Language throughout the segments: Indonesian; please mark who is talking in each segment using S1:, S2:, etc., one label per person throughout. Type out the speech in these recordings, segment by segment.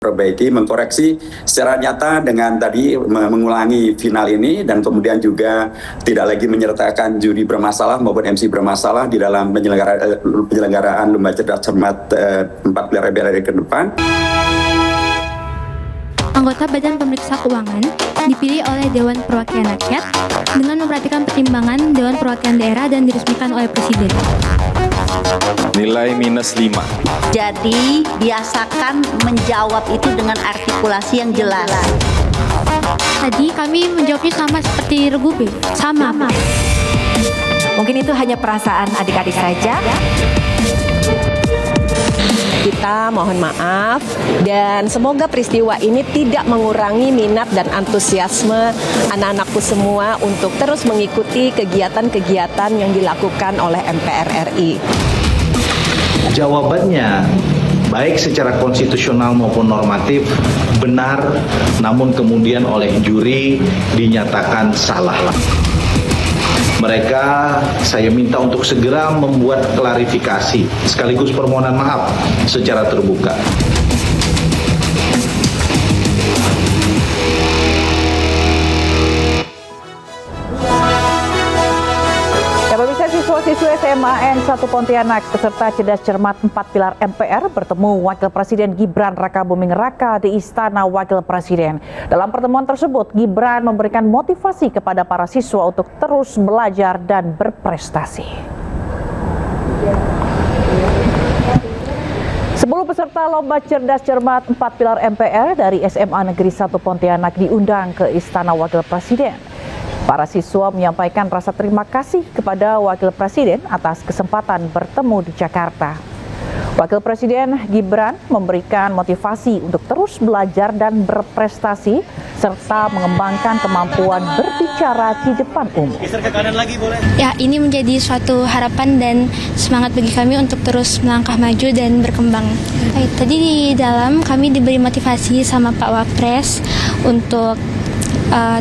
S1: perbaiki, mengkoreksi secara nyata dengan tadi mengulangi final ini dan kemudian juga tidak lagi menyertakan juri bermasalah maupun MC bermasalah di dalam penyelenggaraan Lomba Cerdas Cermat 4 pilar RI ke depan.
S2: Anggota Badan Pemeriksa Keuangan dipilih oleh Dewan Perwakilan Rakyat dengan memperhatikan pertimbangan Dewan Perwakilan Daerah dan diresmikan oleh Presiden.
S3: Nilai -5.
S4: Jadi biasakan menjawab itu dengan artikulasi yang jelas.
S2: Tadi kami menjawabnya sama seperti Regu B. Sama.
S5: Mungkin itu hanya perasaan adik-adik saja.
S6: Kita mohon maaf dan semoga peristiwa ini tidak mengurangi minat dan antusiasme anak-anakku semua untuk terus mengikuti kegiatan-kegiatan yang dilakukan oleh MPR RI.
S7: Jawabannya baik secara konstitusional maupun normatif benar, namun kemudian oleh juri dinyatakan salah. Mereka saya minta untuk segera membuat klarifikasi sekaligus permohonan maaf secara terbuka.
S8: Pemirsa, siswa-siswi SMA N1 Pontianak peserta Cerdas Cermat 4 Pilar MPR bertemu Wakil Presiden Gibran Rakabuming Raka di Istana Wakil Presiden. Dalam pertemuan tersebut, Gibran memberikan motivasi kepada para siswa untuk terus belajar dan berprestasi. 10 peserta Lomba Cerdas Cermat 4 Pilar MPR dari SMA Negeri 1 Pontianak diundang ke Istana Wakil Presiden. Para siswa menyampaikan rasa terima kasih kepada Wakil Presiden atas kesempatan bertemu di Jakarta. Wakil Presiden Gibran memberikan motivasi untuk terus belajar dan berprestasi serta mengembangkan kemampuan berbicara di depan umum.
S2: Ya, ini menjadi suatu harapan dan semangat bagi kami untuk terus melangkah maju dan berkembang. Tadi di dalam kami diberi motivasi sama Pak Wapres untuk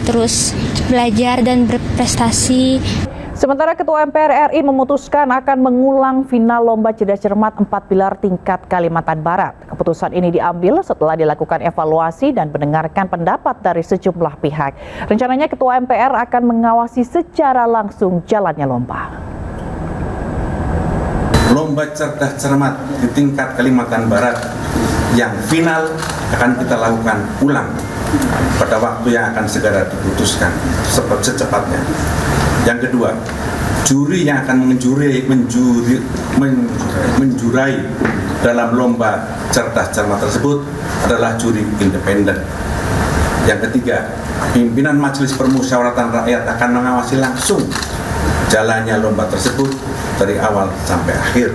S2: terus belajar dan berprestasi.
S8: Sementara Ketua MPR RI memutuskan akan mengulang final Lomba Cerdas Cermat 4 Pilar tingkat Kalimantan Barat. Keputusan ini diambil setelah dilakukan evaluasi dan mendengarkan pendapat dari sejumlah pihak. Rencananya Ketua MPR akan mengawasi secara langsung jalannya lomba.
S9: Lomba Cerdas Cermat di tingkat Kalimantan Barat yang final akan kita lakukan ulang pada waktu yang akan segera diputuskan secepatnya. Yang kedua, juri yang akan menjurai dalam lomba cerdas cermat tersebut adalah juri independen. Yang ketiga, pimpinan Majelis Permusyawaratan Rakyat akan mengawasi langsung jalannya lomba tersebut dari awal sampai akhir.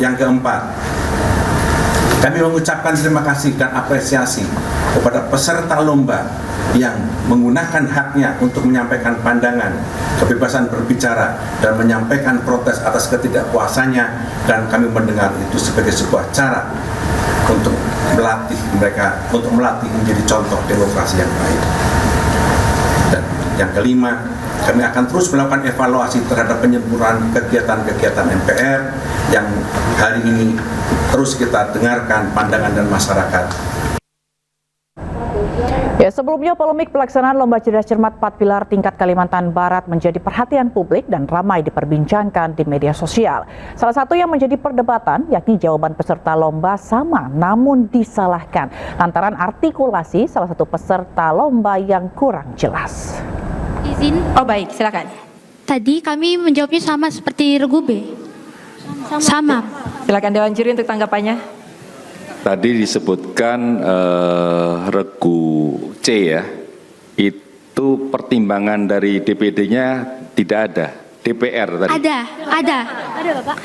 S9: Yang keempat, kami mengucapkan terima kasih dan apresiasi kepada peserta lomba yang menggunakan haknya untuk menyampaikan pandangan, kebebasan berbicara, dan menyampaikan protes atas ketidakpuasannya, dan kami mendengar itu sebagai sebuah cara untuk melatih mereka, untuk melatih menjadi contoh demokrasi yang baik. Dan yang kelima, kami akan terus melakukan evaluasi terhadap penyempurnaan kegiatan-kegiatan MPR yang hari ini terus kita dengarkan pandangan dan masyarakat.
S8: Ya, sebelumnya polemik pelaksanaan Lomba Cerdas Cermat 4 Pilar tingkat Kalimantan Barat menjadi perhatian publik dan ramai diperbincangkan di media sosial. Salah satu yang menjadi perdebatan yakni jawaban peserta lomba sama namun disalahkan lantaran artikulasi salah satu peserta lomba yang kurang jelas.
S2: Izin.
S5: Oh baik, silakan.
S2: Tadi kami menjawabnya sama seperti Regu B. Sama.
S5: Silakan Dewan Juri untuk tanggapannya.
S3: Tadi disebutkan Regu C ya, itu pertimbangan dari DPD-nya tidak ada, DPR tadi.
S2: Ada. Ada Bapak?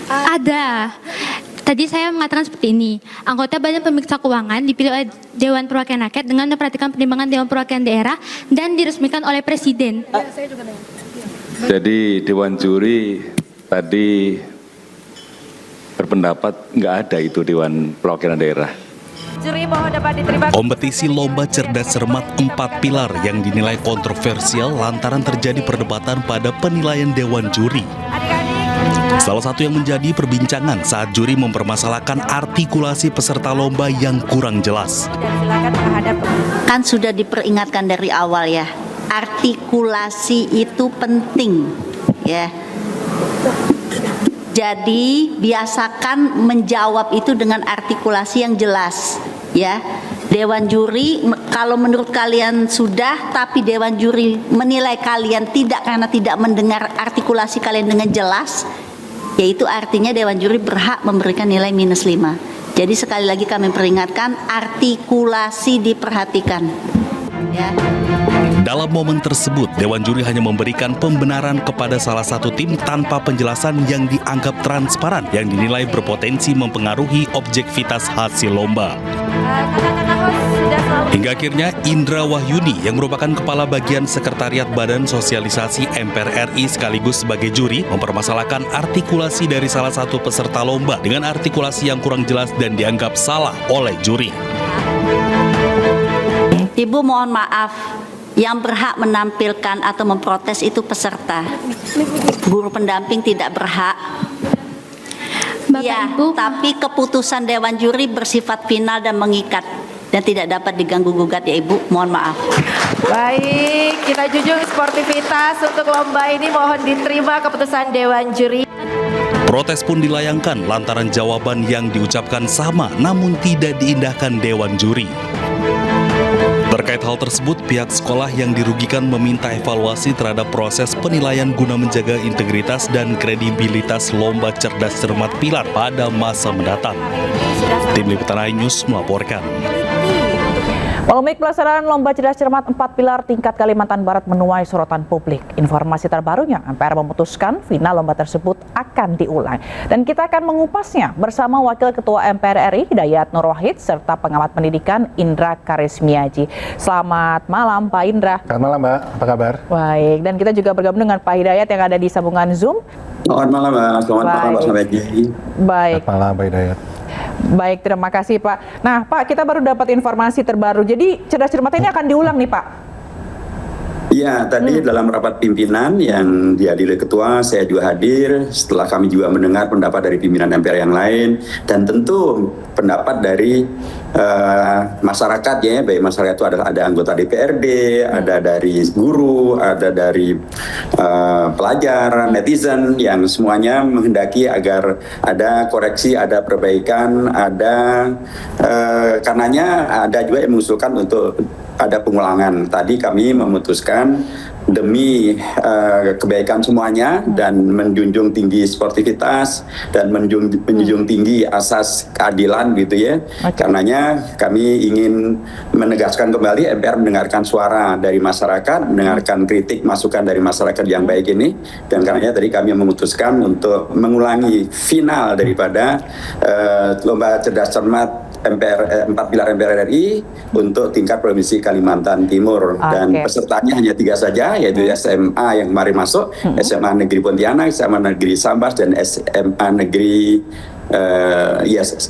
S2: Ada. Tadi saya mengatakan seperti ini, anggota Badan Pemeriksa Keuangan dipilih oleh Dewan Perwakilan Rakyat dengan memperhatikan pertimbangan Dewan Perwakilan Daerah dan diresmikan oleh Presiden.
S3: Jadi Dewan Juri tadi berpendapat nggak ada itu Dewan Perwakilan Daerah.
S5: Juri mohon dapat diterima.
S10: Kompetisi Lomba Cerdas Cermat 4 Pilar yang dinilai kontroversial lantaran terjadi perdebatan pada penilaian Dewan Juri.
S5: Adik-adik,
S10: Salah satu yang menjadi perbincangan saat juri mempermasalahkan artikulasi peserta lomba yang kurang jelas.
S4: Kan sudah diperingatkan dari awal ya, artikulasi itu penting ya. Jadi biasakan menjawab itu dengan artikulasi yang jelas ya. Dewan juri, kalau menurut kalian sudah, tapi Dewan juri menilai kalian tidak karena tidak mendengar artikulasi kalian dengan jelas, yaitu artinya Dewan juri berhak memberikan nilai -5. Jadi sekali lagi kami peringatkan, artikulasi diperhatikan. Ya.
S10: Dalam momen tersebut, Dewan Juri hanya memberikan pembenaran kepada salah satu tim tanpa penjelasan yang dianggap transparan yang dinilai berpotensi mempengaruhi objektivitas hasil lomba. Hingga akhirnya Indra Wahyuni yang merupakan Kepala Bagian Sekretariat Badan Sosialisasi MPR RI sekaligus sebagai juri mempermasalahkan artikulasi dari salah satu peserta lomba dengan artikulasi yang kurang jelas dan dianggap salah oleh juri.
S4: Ibu mohon maaf, yang berhak menampilkan atau memprotes itu peserta. Guru pendamping tidak berhak. Ya, tapi keputusan Dewan Juri bersifat final dan mengikat dan tidak dapat diganggu-gugat ya Ibu, mohon maaf.
S5: Baik, kita junjung sportivitas untuk lomba ini, mohon diterima keputusan Dewan Juri.
S10: Protes pun dilayangkan lantaran jawaban yang diucapkan sama namun tidak diindahkan Dewan Juri. Terkait hal tersebut, pihak sekolah yang dirugikan meminta evaluasi terhadap proses penilaian guna menjaga integritas dan kredibilitas lomba cerdas cermat pilar pada masa mendatang. Tim Liputan iNews melaporkan.
S8: Polemik pelaksanaan Lomba Cerdas Cermat 4 Pilar tingkat Kalimantan Barat menuai sorotan publik. Informasi terbarunya, MPR memutuskan final lomba tersebut akan diulang. Dan kita akan mengupasnya bersama Wakil Ketua MPR RI Hidayat Nur Wahid serta pengamat pendidikan Indra Karismiaji. Selamat malam Pak Indra.
S11: Selamat malam Mbak, apa kabar?
S8: Baik, dan kita juga bergabung dengan Pak Hidayat yang ada di sambungan Zoom.
S1: Selamat malam Mbak, selamat malam Pak Samedi.
S8: Baik.
S11: Selamat malam Pak Hidayat.
S8: Baik, terima kasih Pak. Nah Pak, kita baru dapat informasi terbaru. Jadi cerdas cermat ini akan diulang nih Pak?
S1: Iya, tadi dalam rapat pimpinan yang dihadiri ketua, saya juga hadir. Setelah kami juga mendengar pendapat dari pimpinan MPR yang lain dan tentu pendapat dari masyarakat ya, baik masyarakat itu ada anggota DPRD, ada dari guru, ada dari pelajar, netizen yang semuanya menghendaki agar ada koreksi, ada perbaikan, ada karenanya ada juga yang mengusulkan untuk ada pengulangan. Tadi kami memutuskan demi kebaikan semuanya dan menjunjung tinggi sportivitas dan menjunjung tinggi asas keadilan gitu ya. Karenanya kami ingin menegaskan kembali MPR mendengarkan suara dari masyarakat, mendengarkan kritik masukan dari masyarakat yang baik ini, dan karenanya tadi kami memutuskan untuk mengulangi final daripada Lomba Cerdas Cermat MPR 4 Pilar MPR RI untuk tingkat Provinsi Kalimantan Timur. Dan pesertanya hanya 3 saja, yaitu SMA yang kemarin masuk, SMA Negeri Pontianak, SMA Negeri Sambas, dan SMA Negeri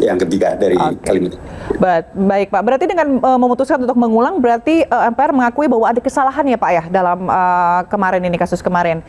S1: yang ketiga dari Kalimantan.
S8: Baik Pak, berarti dengan memutuskan untuk mengulang berarti MPR mengakui bahwa ada kesalahan ya Pak ya dalam kemarin ini, kasus kemarin.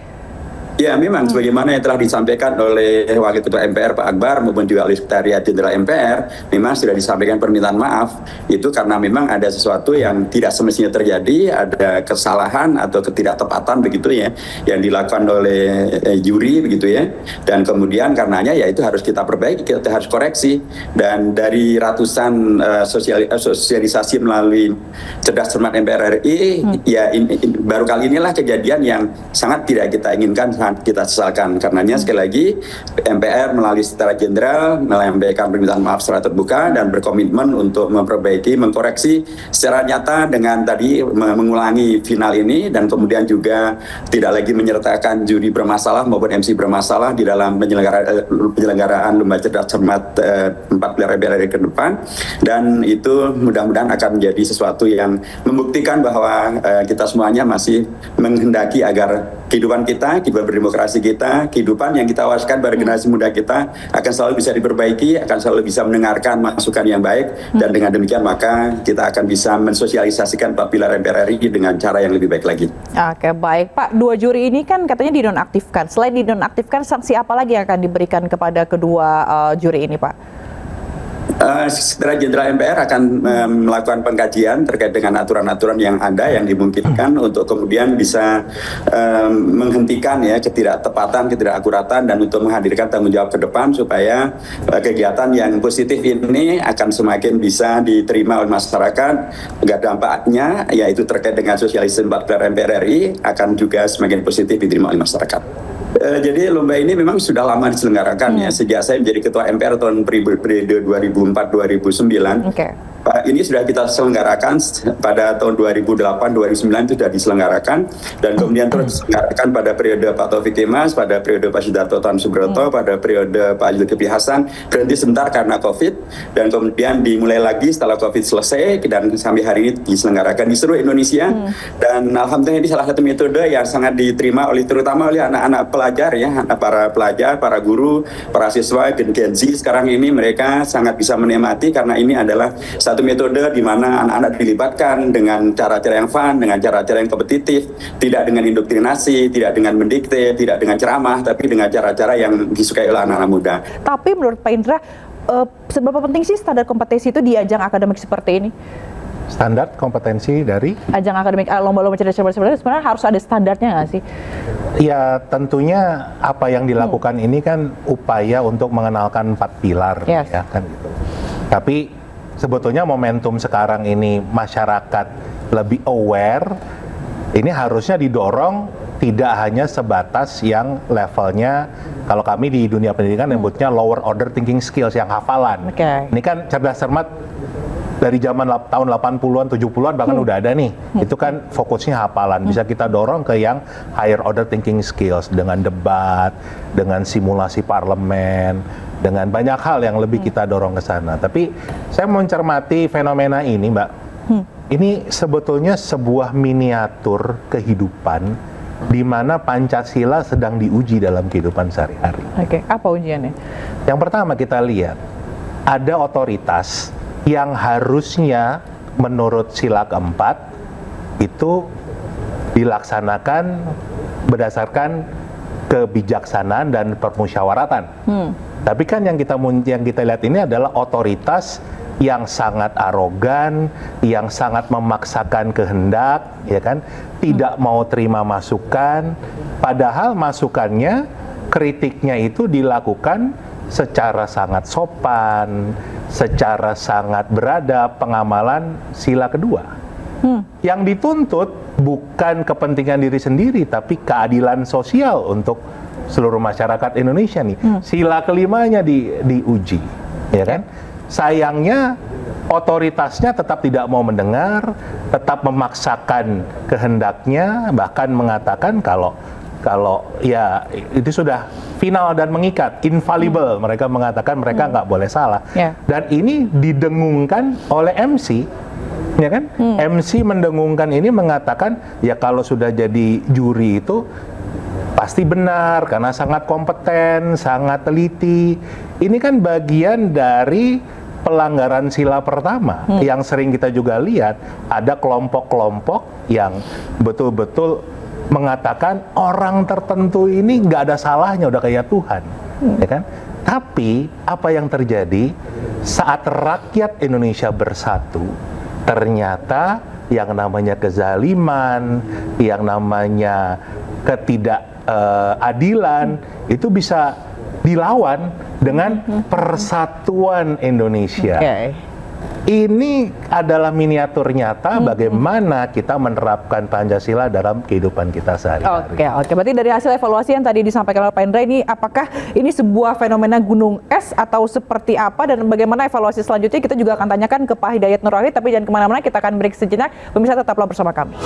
S1: Ya memang sebagaimana yang telah disampaikan oleh Wakil Ketua MPR Pak Akbar maupun juga oleh Sekretariat Jenderal MPR, memang sudah disampaikan permintaan maaf itu karena memang ada sesuatu yang tidak semestinya terjadi, ada kesalahan atau ketidaktepatan begitu ya yang dilakukan oleh juri begitu ya, dan kemudian karenanya ya itu harus kita perbaiki, kita harus koreksi. Dan dari ratusan sosialisasi melalui Cerdas Cermat MPR RI ya baru kali inilah kejadian yang sangat tidak kita inginkan, kita sesalkan. Karenanya sekali lagi MPR melalui Sekretariat Jenderal menyampaikan permintaan maaf secara terbuka dan berkomitmen untuk memperbaiki, mengkoreksi secara nyata dengan tadi mengulangi final ini, dan kemudian juga tidak lagi menyertakan juri bermasalah maupun MC bermasalah di dalam penyelenggaraan Lomba Cerdas Cermat 4 Pilar MPR ke depan. Dan itu mudah-mudahan akan menjadi sesuatu yang membuktikan bahwa kita semuanya masih menghendaki agar kehidupan kita, kehidupan berdemokrasi kita, kehidupan yang kita wariskan pada generasi muda kita akan selalu bisa diperbaiki, akan selalu bisa mendengarkan masukan yang baik, dan dengan demikian maka kita akan bisa mensosialisasikan 4 pilar MPR RI dengan cara yang lebih baik lagi.
S8: Oke, baik Pak. 2 juri ini kan katanya dinonaktifkan. Selain dinonaktifkan, sanksi apa lagi yang akan diberikan kepada kedua juri ini, Pak?
S1: Sekretariat Jenderal MPR akan melakukan pengkajian terkait dengan aturan-aturan yang ada yang dimungkinkan untuk kemudian bisa menghentikan ya ketidaktepatan, ketidakakuratan, dan untuk menghadirkan tanggung jawab ke depan supaya kegiatan yang positif ini akan semakin bisa diterima oleh masyarakat. Agar dampaknya yaitu terkait dengan sosialisasi 4 pilar MPR RI akan juga semakin positif diterima oleh masyarakat. Jadi lomba ini memang sudah lama diselenggarakan ya, sejak saya menjadi ketua MPR tahun periode 2004-2009. Ini sudah kita selenggarakan pada tahun 2008-2009 itu sudah diselenggarakan, dan kemudian terus diselenggarakan pada periode Pak Taufik Kemas, pada periode Pak Sudarto Tan Subroto, pada periode Pak Zulkifli Hasan, berhenti sebentar karena COVID, dan kemudian dimulai lagi setelah COVID selesai, dan sampai hari ini diselenggarakan di seluruh Indonesia. Dan alhamdulillah ini salah satu metode yang sangat diterima oleh terutama oleh anak-anak pelajar ya, para pelajar, para guru, para siswa, Gen Z sekarang ini mereka sangat bisa menikmati karena ini adalah satu metode di mana anak-anak dilibatkan dengan cara-cara yang fun, dengan cara-cara yang kompetitif, tidak dengan indoktrinasi, tidak dengan mendikte, tidak dengan ceramah, tapi dengan cara-cara yang disukai oleh anak-anak muda.
S8: Tapi menurut Pak Indra, seberapa penting sih standar kompetensi itu di ajang akademik seperti ini?
S11: Standar kompetensi dari?
S8: Ajang akademik, lomba-lomba cerdas cermat sebenarnya harus ada standarnya nggak sih?
S11: Ya tentunya apa yang dilakukan ini kan upaya untuk mengenalkan 4 pilar, ya kan gitu. Tapi sebetulnya momentum sekarang ini masyarakat lebih aware, ini harusnya didorong tidak hanya sebatas yang levelnya, kalau kami di dunia pendidikan nyebutnya lower order thinking skills, yang hafalan. Ini kan cerdas cermat dari zaman tahun 80-an, 70-an bahkan udah ada nih. Itu kan fokusnya hafalan. Bisa kita dorong ke yang higher order thinking skills dengan debat, dengan simulasi parlemen, dengan banyak hal yang lebih kita dorong ke sana. Tapi saya mencermati fenomena ini, Mbak. Ini sebetulnya sebuah miniatur kehidupan di mana Pancasila sedang diuji dalam kehidupan sehari-hari.
S8: Oke, apa ujiannya?
S11: Yang pertama kita lihat, ada otoritas yang harusnya menurut sila keempat itu dilaksanakan berdasarkan kebijaksanaan dan permusyawaratan. Tapi kan yang kita lihat ini adalah otoritas yang sangat arogan, yang sangat memaksakan kehendak, ya kan, tidak mau terima masukan, padahal masukannya, kritiknya itu dilakukan secara sangat sopan, secara sangat beradab, pengamalan sila kedua. Yang dituntut bukan kepentingan diri sendiri, tapi keadilan sosial untuk seluruh masyarakat Indonesia nih. Sila kelimanya diuji, ya kan? Sayangnya otoritasnya tetap tidak mau mendengar, tetap memaksakan kehendaknya, bahkan mengatakan kalau ya itu sudah final dan mengikat, infallible. Mereka mengatakan mereka nggak boleh salah. Dan ini didengungkan oleh MC, ya kan? MC mendengungkan ini, mengatakan ya kalau sudah jadi juri itu pasti benar karena sangat kompeten, sangat teliti. Ini kan bagian dari pelanggaran sila pertama yang sering kita juga lihat. Ada kelompok-kelompok yang betul-betul mengatakan orang tertentu ini nggak ada salahnya, udah kayak Tuhan, ya kan? Tapi apa yang terjadi saat rakyat Indonesia bersatu, ternyata yang namanya kezaliman, yang namanya ketidakadilan itu bisa dilawan dengan persatuan Indonesia. Ini adalah miniatur nyata bagaimana kita menerapkan Pancasila dalam kehidupan kita sehari-hari.
S8: Oke. Berarti dari hasil evaluasi yang tadi disampaikan oleh Pak Indra ini, apakah ini sebuah fenomena gunung es atau seperti apa, dan bagaimana evaluasi selanjutnya kita juga akan tanyakan ke Pak Hidayat Nur Wahid. Tapi jangan kemana-mana, kita akan break sejenak. Pemirsa tetaplah bersama kami.